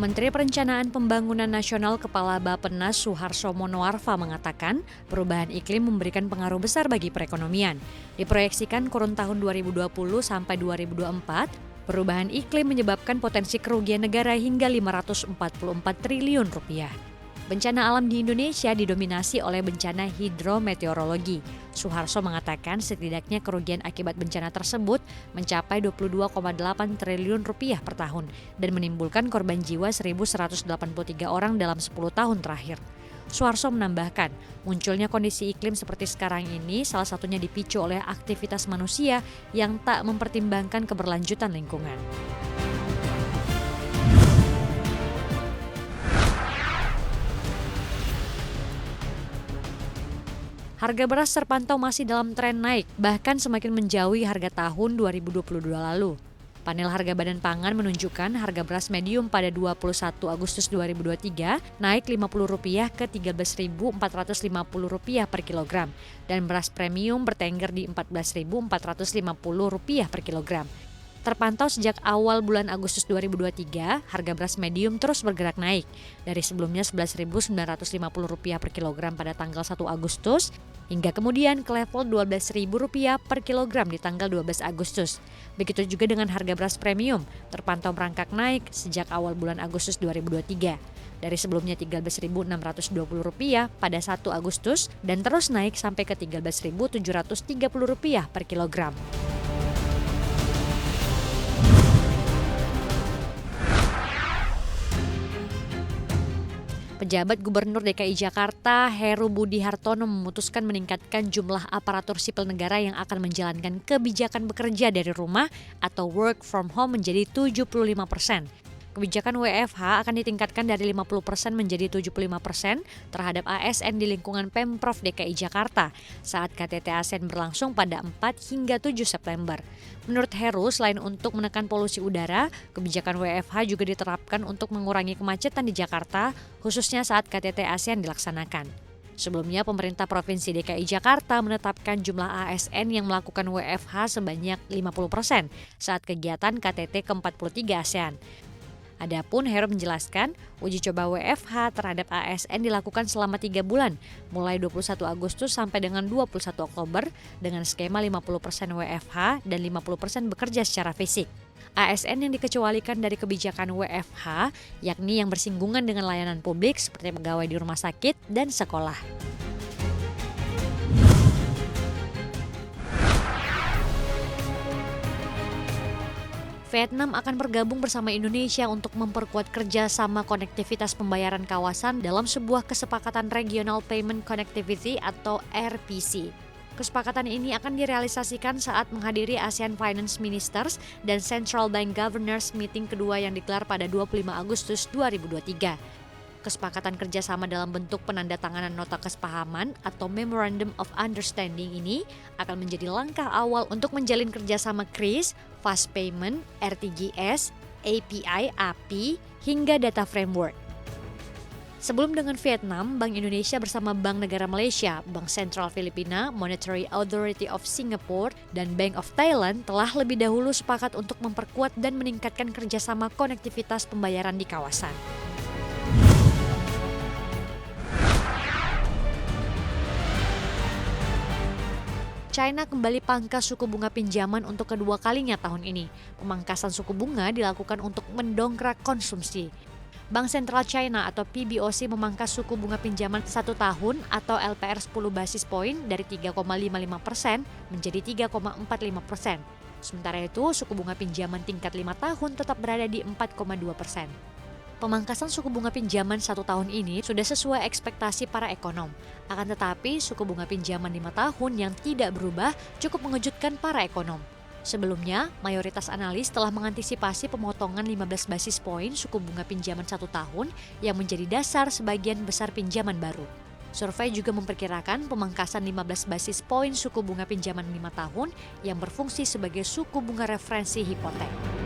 Menteri Perencanaan Pembangunan Nasional Kepala Bappenas Suharso Monoarfa mengatakan perubahan iklim memberikan pengaruh besar bagi perekonomian. Diproyeksikan kurun tahun 2020 sampai 2024, perubahan iklim menyebabkan potensi kerugian negara hingga 544 triliun rupiah. Bencana alam di Indonesia didominasi oleh bencana hidrometeorologi. Suharso mengatakan setidaknya kerugian akibat bencana tersebut mencapai 22,8 triliun rupiah per tahun dan menimbulkan korban jiwa 1.183 orang dalam 10 tahun terakhir. Suharso menambahkan, munculnya kondisi iklim seperti sekarang ini salah satunya dipicu oleh aktivitas manusia yang tak mempertimbangkan keberlanjutan lingkungan. Harga beras terpantau masih dalam tren naik, bahkan semakin menjauhi harga tahun 2022 lalu. Panel harga Badan Pangan menunjukkan harga beras medium pada 21 Agustus 2023 naik Rp50 ke Rp13.450 per kilogram dan beras premium bertengger di Rp14.450 per kilogram. Terpantau sejak awal bulan Agustus 2023, harga beras medium terus bergerak naik dari sebelumnya Rp11.950 per kilogram pada tanggal 1 Agustus hingga kemudian ke level Rp12.000 per kilogram di tanggal 12 Agustus. Begitu juga dengan harga beras premium, terpantau merangkak naik sejak awal bulan Agustus 2023. Dari sebelumnya Rp13.620 pada 1 Agustus dan terus naik sampai ke Rp13.730 per kilogram. Pejabat Gubernur DKI Jakarta, Heru Budi Hartono memutuskan meningkatkan jumlah aparatur sipil negara yang akan menjalankan kebijakan bekerja dari rumah atau work from home menjadi 75%. Kebijakan WFH akan ditingkatkan dari 50% menjadi 75% terhadap ASN di lingkungan Pemprov DKI Jakarta saat KTT ASN berlangsung pada 4 hingga 7 September. Menurut Heru, selain untuk menekan polusi udara, kebijakan WFH juga diterapkan untuk mengurangi kemacetan di Jakarta, khususnya saat KTT ASEAN dilaksanakan. Sebelumnya, pemerintah Provinsi DKI Jakarta menetapkan jumlah ASN yang melakukan WFH sebanyak 50% saat kegiatan KTT ke-43 ASEAN. Adapun Heru menjelaskan, uji coba WFH terhadap ASN dilakukan selama 3 bulan, mulai 21 Agustus sampai dengan 21 Oktober dengan skema 50% WFH dan 50% bekerja secara fisik. ASN yang dikecualikan dari kebijakan WFH, yakni yang bersinggungan dengan layanan publik seperti pegawai di rumah sakit dan sekolah. Vietnam akan bergabung bersama Indonesia untuk memperkuat kerjasama konektivitas pembayaran kawasan dalam sebuah kesepakatan Regional Payment Connectivity atau RPC. Kesepakatan ini akan direalisasikan saat menghadiri ASEAN Finance Ministers dan Central Bank Governors Meeting kedua yang digelar pada 25 Agustus 2023. Kesepakatan kerjasama dalam bentuk penandatanganan nota kesepahaman atau Memorandum of Understanding ini akan menjadi langkah awal untuk menjalin kerjasama KRIS, Fast Payment, RTGS, API, API, hingga Data Framework. Sebelum dengan Vietnam, Bank Indonesia bersama Bank Negara Malaysia, Bank Sentral Filipina, Monetary Authority of Singapore, dan Bank of Thailand telah lebih dahulu sepakat untuk memperkuat dan meningkatkan kerjasama konektivitas pembayaran di kawasan. China kembali pangkas suku bunga pinjaman untuk kedua kalinya tahun ini. Pemangkasan suku bunga dilakukan untuk mendongkrak konsumsi. Bank Sentral China atau PBOC memangkas suku bunga pinjaman 1 tahun atau LPR 10 basis poin dari 3,55% menjadi 3,45%. Sementara itu, suku bunga pinjaman tingkat 5 tahun tetap berada di 4,2%. Pemangkasan suku bunga pinjaman 1 tahun ini sudah sesuai ekspektasi para ekonom. Akan tetapi, suku bunga pinjaman 5 tahun yang tidak berubah cukup mengejutkan para ekonom. Sebelumnya, mayoritas analis telah mengantisipasi pemotongan 15 basis poin suku bunga pinjaman 1 tahun yang menjadi dasar sebagian besar pinjaman baru. Survei juga memperkirakan pemangkasan 15 basis poin suku bunga pinjaman 5 tahun yang berfungsi sebagai suku bunga referensi hipotek.